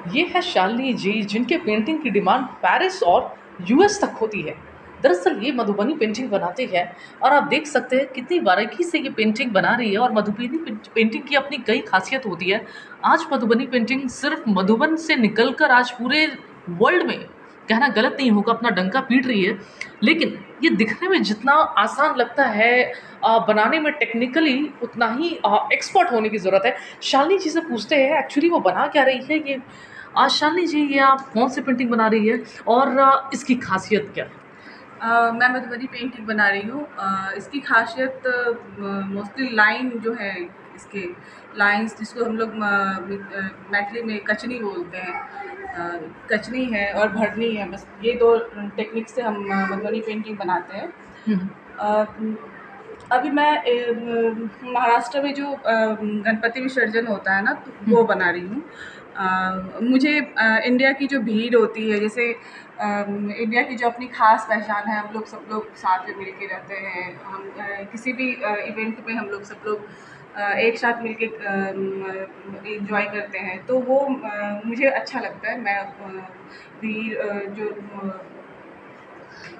ये है शालिनी जी, जिनके पेंटिंग की डिमांड पेरिस और यूएस तक होती है। दरअसल ये मधुबनी पेंटिंग बनाती है और आप देख सकते हैं कितनी बारीकी से ये पेंटिंग बना रही है। और मधुबनी पेंटिंग की अपनी कई खासियत होती है। आज मधुबनी पेंटिंग सिर्फ मधुबन से निकलकर आज पूरे वर्ल्ड में, कहना गलत नहीं होगा, अपना डंका पीट रही है। लेकिन ये दिखने में जितना आसान लगता है, बनाने में टेक्निकली उतना ही एक्सपर्ट होने की ज़रूरत है। शालिनी जी से पूछते हैं एक्चुअली वो बना क्या रही है ये। शालिनी जी, ये आप कौन सी पेंटिंग बना रही है और इसकी खासियत क्या है? मैं मधुबनी पेंटिंग बना रही हूँ। इसकी खासियत मोस्टली लाइन जो है, इसके लाइंस जिसको हम लोग मैथिली में कचनी बोलते हैं, कचनी है और भरनी है। बस ये दो टेक्निक से हम मधुबनी पेंटिंग बनाते हैं। अभी मैं महाराष्ट्र में जो गणपति विसर्जन होता है ना, तो वो बना रही हूँ। मुझे इंडिया की जो भीड़ होती है, जैसे इंडिया की जो अपनी ख़ास पहचान है, हम लोग सब लोग साथ में मिल के रहते हैं। हम किसी भी इवेंट में हम लोग सब लोग एक साथ मिल के एंजॉय करते हैं, तो वो मुझे अच्छा लगता है। मैं भीड़ जो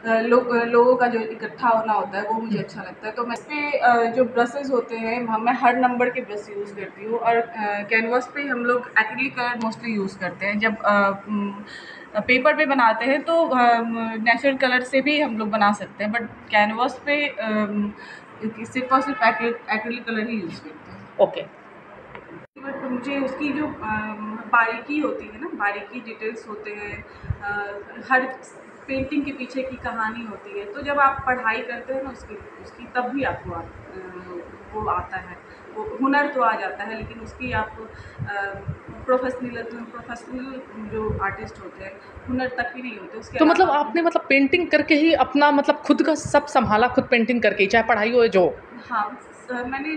लोगों का जो इकट्ठा होना होता है, वो मुझे अच्छा लगता है। तो मैं इसपे जो ब्रशेज़ होते हैं, मैं हर नंबर के ब्रश यूज़ करती हूँ। और कैनवास पे हम लोग एक्रिलिक कलर मोस्टली यूज़ करते हैं। जब पेपर पे बनाते हैं तो नेचुरल कलर से भी हम लोग बना सकते हैं, बट कैनवास पे सिर्फ़ और सिर्फ एक्रिलिक कलर ही यूज़ करते हैं। ओके। बट मुझे उसकी जो बारीकी होती है ना, बारीकी डिटेल्स होते हैं, हर पेंटिंग के पीछे की कहानी होती है। तो जब आप पढ़ाई करते हैं ना उसकी उसकी तब भी आपको वो आता है, वो हुनर तो आ जाता है। लेकिन उसकी आप प्रोफेशनल जो आर्टिस्ट होते हैं, हुनर तक ही नहीं होते उसके तो मतलब अलावा। आपने मतलब पेंटिंग करके ही अपना मतलब खुद का सब संभाला, खुद पेंटिंग करके ही, चाहे पढ़ाई हो या जो हो? हाँ, मैंने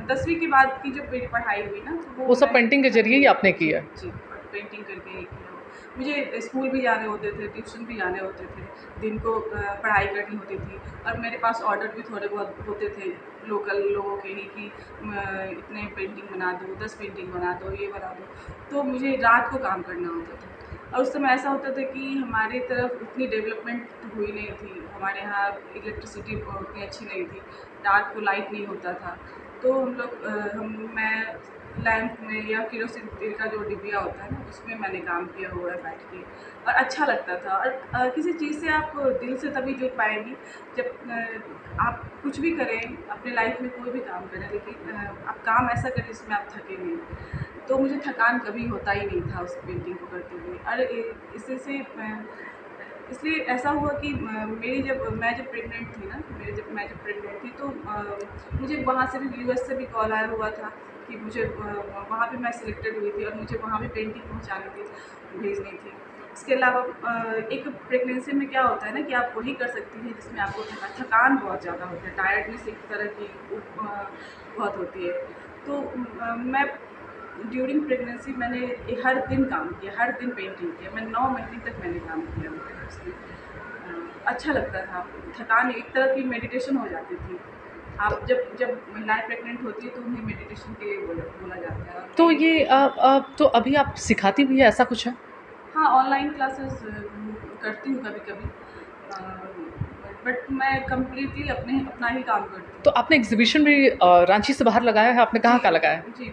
10वीं के बाद की जब मेरी पढ़ाई हुई ना, तो वो वो सब मैं पेंटिंग के ज़रिए ही आपने जी, की है? जी, पेंटिंग करके ही किया। मुझे स्कूल भी जाने होते थे, ट्यूशन भी जाने होते थे, दिन को पढ़ाई करनी होती थी। और मेरे पास ऑर्डर भी थोड़े बहुत होते थे लोकल लोगों के ही, कि इतने पेंटिंग बना दो, 10 पेंटिंग बना दो, ये बना दो। तो मुझे रात को काम करना होता था। और उस समय ऐसा होता था कि हमारी तरफ उतनी डेवलपमेंट हुई नहीं थी, हमारे यहाँ इलेक्ट्रिसिटी उतनी अच्छी नहीं थी, रात को लाइट नहीं होता था। तो हम लोग मैं लैंप में या केरोसिन तेल का जो डिबिया होता है ना, उसमें मैंने काम किया हुआ है बैठ के, और अच्छा लगता था। और किसी चीज़ से आप दिल से तभी जुड़ पाएंगी जब आप कुछ भी करें अपने लाइफ में, कोई भी काम करें, लेकिन आप काम ऐसा करें जिसमें आप थके नहीं। तो मुझे थकान कभी होता ही नहीं था उस पेंटिंग को करते हुए। और इसी से इसलिए ऐसा हुआ कि मेरी मैं जब प्रेग्नेंट थी ना, मैं जब प्रेग्नेंट थी, तो मुझे वहाँ से भी, यूएस से भी कॉल आया हुआ था कि मुझे वहाँ पे मैं सिलेक्टेड हुई थी और मुझे वहाँ भी पेंटिंग पहुँचानी थी, भेजनी थी। इसके अलावा एक प्रेगनेंसी में क्या होता है ना, कि आप वही कर सकती हैं जिसमें आपको थकान बहुत ज़्यादा होती है, टायर्डनेस एक तरह की बहुत होती है। तो मैं ड्यूरिंग प्रेगनेंसी मैंने हर दिन काम किया, हर दिन पेंटिंग किया। मैं 9 महीने तक मैंने काम किया उसमें। अच्छा लगता था। थकान एक तरह की मेडिटेशन हो जाती थी। आप जब जब महिलाएँ प्रेग्नेंट होती हैं तो उन्हें मेडिटेशन के लिए बोला बोला जाता है, और तो मैं ये ये तो अभी आप सिखाती भी है, ऐसा कुछ है? हाँ, ऑनलाइन क्लासेस करती हूँ कभी-कभी। बट मैं कंप्लीटली अपना ही काम करती हूँ। तो आपने एग्ज़िबिशन भी रांची से बाहर लगाया है? आपने जी, कहाँ-कहाँ लगाया है? जी,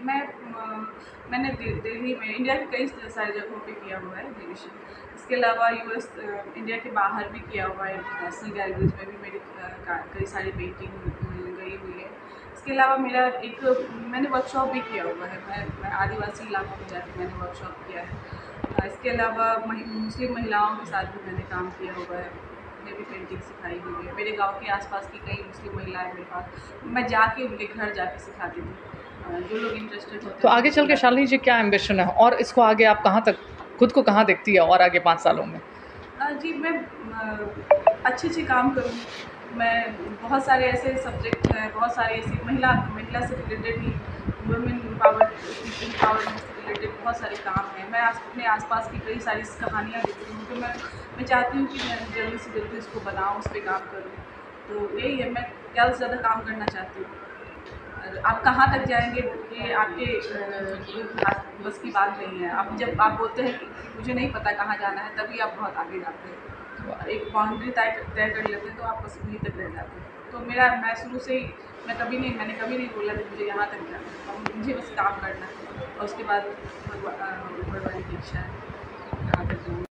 मैंने दिल्ली में, इंडिया की कई सारी जगहों पे किया हुआ है एग्जीबिशन। इसके अलावा यूएस, इंडिया के बाहर भी किया हुआ है, इंटरनेशनल गैलरीज में भी मेरी कई सारी पेंटिंग गई हुई है। इसके अलावा मैंने वर्कशॉप भी किया हुआ है। मैं आदिवासी इलाकों में जाकर मैंने वर्कशॉप किया है। इसके अलावा मुस्लिम महिलाओं के साथ भी मैंने काम किया हुआ है, उन्हें भी पेंटिंग सिखाई हुई है। मेरे गाँव के आसपास की कई मुस्लिम महिलाएं मेरे पास, मैं जाके उनके घर जाके सिखाती थी। जो लोग इंटरेस्टेड होते तो हैं आगे उनको चल के बुलाती शालिनी थी। जी क्या एम्बिशन है और इसको आगे आप कहाँ तक, खुद को कहाँ देखती है और आगे 5 सालों में? जी, मैं अच्छे काम करूँ। मैं बहुत सारे ऐसे सब्जेक्ट हैं, बहुत सारी ऐसी महिला से रिलेटेड ही, वुमेन एम्पावरमेंट से रिलेटेड बहुत सारे काम हैं। मैं अपने आसपास की कई सारी कहानियाँ देखती हूँ, तो मैं चाहती हूँ कि मैं जल्दी से जल्दी उसको बनाऊँ, उस पे काम करूँ। तो यही है, मैं ज़्यादा से ज़्यादा काम करना चाहती हूँ। आप कहाँ तक जाएंगे ये आपके बस की बात नहीं है। आप जब आप बोलते हैं कि मुझे नहीं पता कहाँ जाना है, तभी आप बहुत आगे जाते हैं। एक बाउंड्री तय तय कर लेते हैं तो आप बस वहीं तक रह जाते हैं। तो मैं शुरू से ही मैंने कभी नहीं बोला कि मुझे यहाँ तक जाना है, और मुझे बस काम करना है और उसके बाद ऊपर वाले की इच्छा है कहाँ तक जाऊँ।